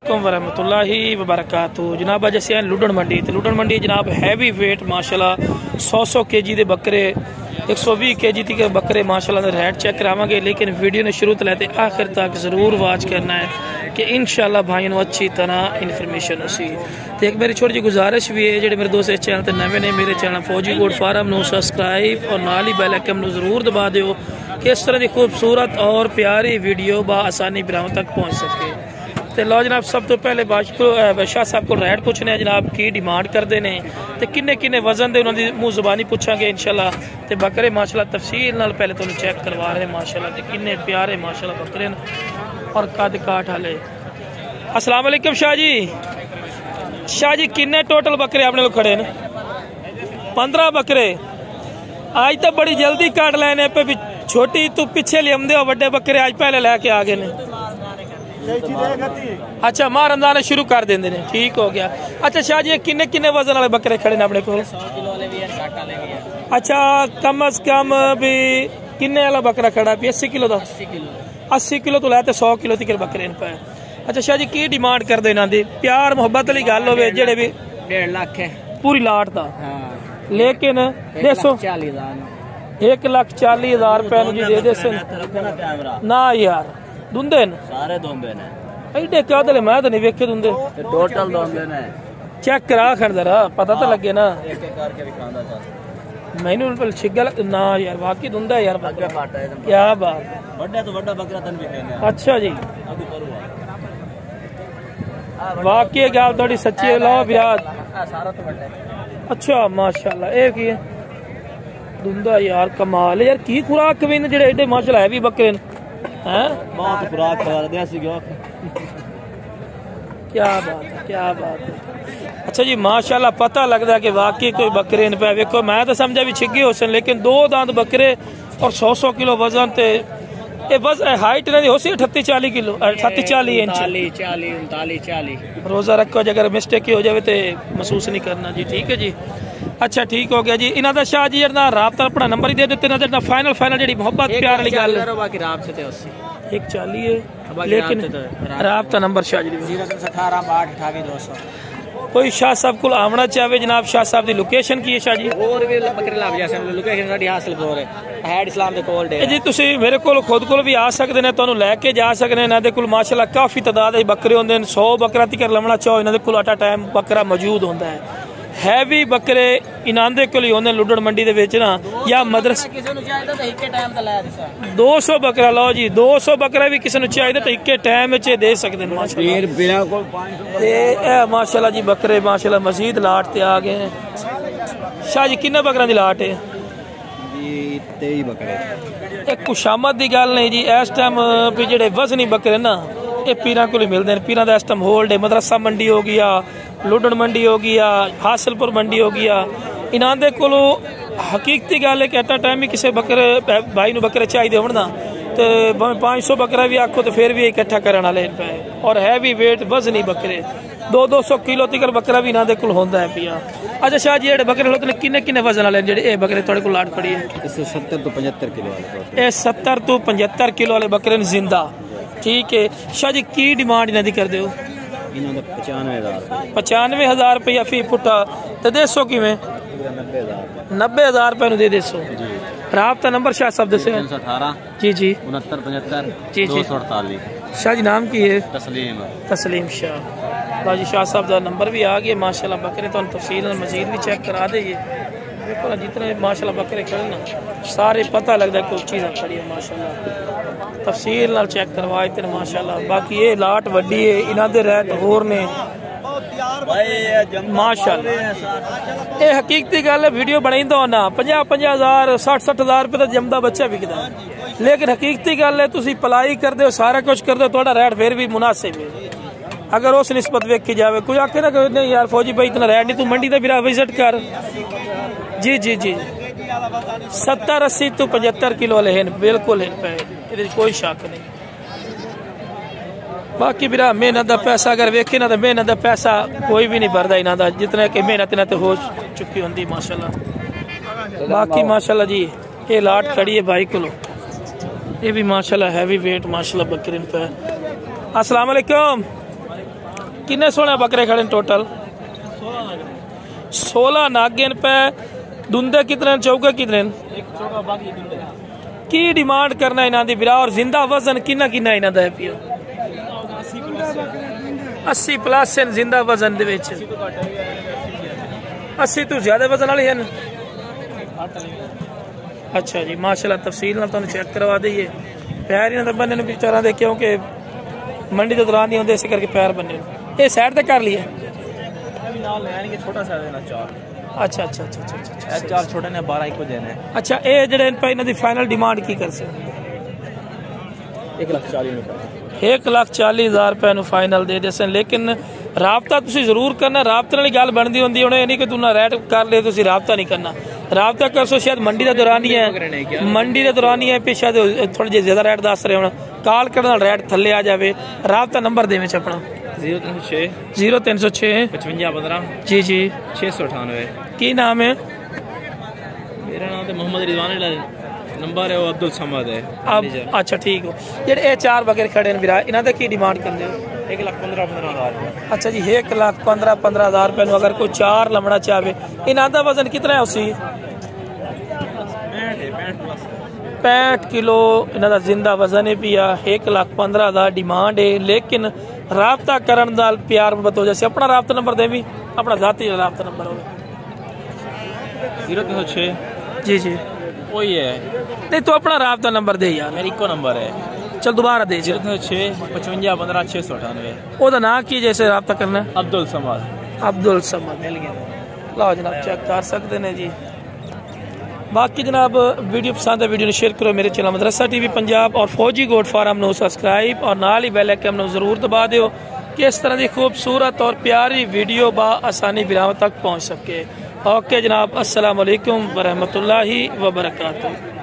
वरहमतुल्लाहि वबरकातुहू। जनाब अज असीं लुडन मंडी ते लुडन मंडी जनाब हैवी वेट माशाल्लाह 100 kg दे बकरे 120 kg तक बकरे माशाल्लाह रेट चेक करावांगे, लेकिन वीडियो ने शुरू तो लेते आखिर तक जरूर वाच करना है कि इंशाल्लाह भाइयों को अच्छी तरह इन्फॉर्मेशन उसी। तो एक मेरी छोटी जी गुजारिश भी है, जो मेरे दोस्त इस चैनल पर नवे ने मेरे चैनल फौजी गोड फार्म को सब्सक्राइब और नाल ही बेल आइकन जरूर दबा दो कि इस तरह की खूबसूरत और प्यारी वीडियो बआसानी बिराम तक पहुँच सके। तो लो जनाब सब तो पहले बादशाह साहब को रेट पूछने हैं जनाब की डिमांड करते हैं तो किन्ने किन्ने वजन दे उन्होंने मुँह जुबानी पूछांगे इंशाल्लाह। तो बकरे माशाल्लाह तफसील नाल पहले तुहानू चेक करवा रहे माशाल्लाह ते किन्ने प्यारे माशाल्लाह बकरे और कद काठ वाले। अस्सलाम वालेकुम शाह जी किन्ने टोटल बकरे अपने लोग खड़े न? 15 बकरे। आज तो बड़ी जल्दी काट लेने पे भी छोटी तू पिछे लियामदे हो, बड़े बकरे आज पहले लैके आ गए ने। अच्छा माह रमजान शुरू कर देंगे ने, ठीक हो गया। अच्छा शाह जी किन्ने किन्ने वजन वाले बकरे खड़े ने अपने को? 100 किलो वाले भी हैं। अच्छा कम अज कम भी किन्ने वाला बकरा खड़ा है? 80 किलो का? 80 किलो तो लैते 100 किलो तक बकरे पे। अच्छा शाह जी की डिमांड कर दे इन्हां दी? प्यार मुहब्बत वाली गल होवे जेड़े भी 1.5 लाख है पूरी लाट दा, लेकिन 1,40,000 रुपए जी दे दे ना यार। दुंदे न सारे दोंदे ने एडे कादले मैं तो नहीं वेखे दुंदे टोटल दोंदे ने। चेक करा खड़ जरा पता तो लगे ना एक एक करके दिखांदा था मैनू पर छिगल ना यार वाकई दुंदा यार बकरा काटा है। क्या बात, बड़ा तो बड़ा बकरा तन भी देने। अच्छा जी वाकई गल थोड़ी सच्ची है। लो बिराद सारा तो बड़ा। अच्छा माशाल्लाह एक ही दुंदा यार कमाल यार की खुराक भी ने जेड़े एडे माशाल्लाह है भी बकरे ने हैं बहुत खुराक खवा दे सी गयो। क्या बात है, क्या बात है। अच्छा जी माशाल्लाह पता लगता है कि वाकई कोई बकरे ने पे। देखो मैं तो समझा भी छिगे हो सन, लेकिन 2 दांत बकरे और 100 किलो वजन ते ये बस हाइट ना हो सी 38-40 किलो 38-40 इंच 39-40। रोजा रखो अगर मिस्टेक हो जाए तो महसूस नहीं करना जी, ठीक है जी। अच्छा ठीक हो गया जी। इन्हों का शाह जी ना राबता अपना नंबर ही दे देते ना फाइनल जी मोहब्बत प्यार वाली गल 140 है, लेकिन राबता नंबर शाह जी 018 कोई शाह साहब को आना चाहे जनाब शाह साहब की लोकेशन की है शाह जी? और भी बकरे लाभ जा सकते लोकेशन साडी हासिल हो रहे हैड इस्लाम दे कोल दे जी। तुसी मेरे कोल खुद कोल भी आ सकते ने, तुहानू लेके जा सकते हैं। इन्हां दे कोल माशाल्लाह काफी तादाद बकरे होंदे ने, 100 बकरा तक लमना चाहो इन्हां दे कोल अट अ टाइम बकरा मौजूद होंदा है। हैवी बकरे इन्हां दे कोल ही होंदे लुडन मंडी दे विच ना, या मदरसा किसी नु चाहिदा तो इक्के टाइम दा ला दिसा 200 बकरा लो जी 200 बकरा भी किसी नु चाहिदा तो इक्के टाइम विच दे सकदे ने माशाल्लाह। बिना कोल 500 ते माशाल्लाह जी बकरे माशाल्लाह मजीद लाट ते आ गए हैं। शाह जी किन्ने बकरा दी लाट है जी? 23 बकरे। एक खुशामद दी गल नहीं जी, इस टाइम भी जेड़े वजनी बकरे ना ये पीरां कोल ही मिलदे ने। पीरां दा इस टाइम होल्ड है। मदरसा मंडी हो गया, लुडन मंडी हो गया, हासिलपुर मंडी हो गया, इन्हां दे कोल हकीकती गल है कि एट अ टाइम ही किसी बकरे भाई नूं बकरे चाहिए हो ना तो 500 बकरा भी आखो तो फिर भी इकट्ठा करने वाले पे। और हैवी वेट वजनी बकरे 200 किलो तक बकरा भी इन्हां दे कोल होंदा है पिया। अच्छा शाह जी जेडे बकरे होते हैं किन्ने किन्ने वजन वाले जेडे ये बकरे थोड़े को लाट पड़ी है? 70 तो 75 किलो वाले। ये 70 तो 75 किलो वाले बकरे ने जिंदा, ठीक है। शाह जी की डिमांड इन्हां दी कर दो? 95,000 रुपया फी फुटा तो 150 किवें 90,000 रुपये दे 150। राबता नंबर शाह साहब दसे? 318 जी 6975 जी 248। शाह जी नाम की है? तस्लीम शाह। जी शाह साहब का नंबर भी आ गया माशाल्लाह। बकरे तो तफसील मजीद भी चेक करा दे। देखो ना जितने माशाल्लाह बकरे खड़े ना सारे पता लगता है कुछ चीज़ खड़ी है माशाल्लाह। तफसील नाल चेक करवाए थे माशाल्लाह। बाकी ये लाट वड्डी है, इन्हां दे रेट होर ने माशाल्लाह। ये हकीकती गल है, वीडियो बनाइंदा होना 50,000 60,000 रुपये का जमदा बच्चा बिकदा, लेकिन हकीकती गल है तुसी पलाई कर दो सारा कुछ कर दो थोड़ा रेट फिर भी मुनासिब है। अगर उस निस्बत वेखी जाए कोई आखे ना नहीं यार फौजी भाई इतना रेट नहीं, तू मंडी का बिरा विजिट कर जी जी जी। 70 80 तो 75 किलो वाले हैं बिल्कुल हैं पे, कोई शक नहीं। बाकी बिरा मेहनत का पैसा अगर वेखे ना तो मेहनत का पैसा कोई भी नहीं भरदा इन्हां दा, जितना कि मेहनत इन्हां ते हो चुकी होंदी माशाल्लाह। बाकी माशाल्लाह जी ये लाट खड़ी है भाई को, ये भी माशाल्लाह हैवी वेट माशाल्लाह बकरीन पे। अस्सलाम वालेकुम किन्ने सोने बकरे खड़े टोटल? 16 नागिन पे। दुंदे कितने, चौके कितने? की डिमांड करना इन्हां दी बिरा? और जिंदा वजन किन्ना किन्ना इन्हां दा है पिया? 80 प्लस है जिंदा वजन दे विच। 80 तो ज्यादा वजन वाली हैं। अच्छा जी माशाल्लाह, तफसील ना तुहानू चेक करवा दईए। पैर इन्हां दे बन्ने ने बेचारा दे, क्योंकि मंडी के दौरान नहीं होंदे, इस करके पैर बन्ने। ये साइड ते कर लिए छोटा सा देना 4। अच्छा अच्छा अच्छा अच्छा अच्छा, 4 छोटे ने 12 को देने। अच्छा ये जेडे इन पे इन्हां दी फाइनल डिमांड की कर से? 1,40,000 रुपए फाइनल दे देसन। लेकिन राबता तुसी जरूर करना, राबते नाल गल बनदी होंदी। हुण ये नहीं कि तू ना रेट कर ले, तुसी राबता नहीं करना। राबता करसो शायद मंडी के दौरान ही है, मंडी के दौरान ही है, पिछा थोड़े जे ज्यादा रेट दस रहे हो, कॉल करने नाल रेट थल्ले आ जाए। राबता नंबर दे विच अपना 0306 55 15 जी जी 698। की नाम है? मेरा नाम तो मोहम्मद रिजवान, नंबर है वो अब्दुल समद है। अब अच्छा ठीक हो। जेडे ये 4 बकरे खड़े ने विरा, इन्हां दा की डिमांड करदे हो? 1,15,000। अच्छा जी 1,15,000 रुपए अगर कोई 4 लमना चाहे। इन्हां दा वजन कितना है उसी? 65 किलो इन्हां दा जिंदा वजन है पिया। 1,15,000 डिमांड है। लेकिन राबता करन नाल प्यार मुहब्बत हो जैसे। अपना राबता नंबर दे भी, अपना जाती राबता नंबर हो। 0306 जी जी वही है। नहीं तो अपना राबता नंबर दे यार। मेरी को नंबर है। चल दोबारा दे। 0306 55 15 698। ओदा ना की जैसे राबता करना है? अब्दुल समद। अब्दुल समद मिल गया। लो जनाब चेक कर सकते हैं जी। बाकी जनाब वीडियो पसंद है वीडियो शेयर करो। मेरे चैनल मदरसा TV पंजाब और फौजी गोट फार्म नू सब्सक्राइब और नाल ही बेल आइकन नू जरूर दबा दियो कि इस तरह की खूबसूरत और प्यारी वीडियो बा आसानी बिराम तक पहुँच सके। ओके जनाब, अस्सलाम वालेकुम व रहमतुल्लाहि व बरकातुहू।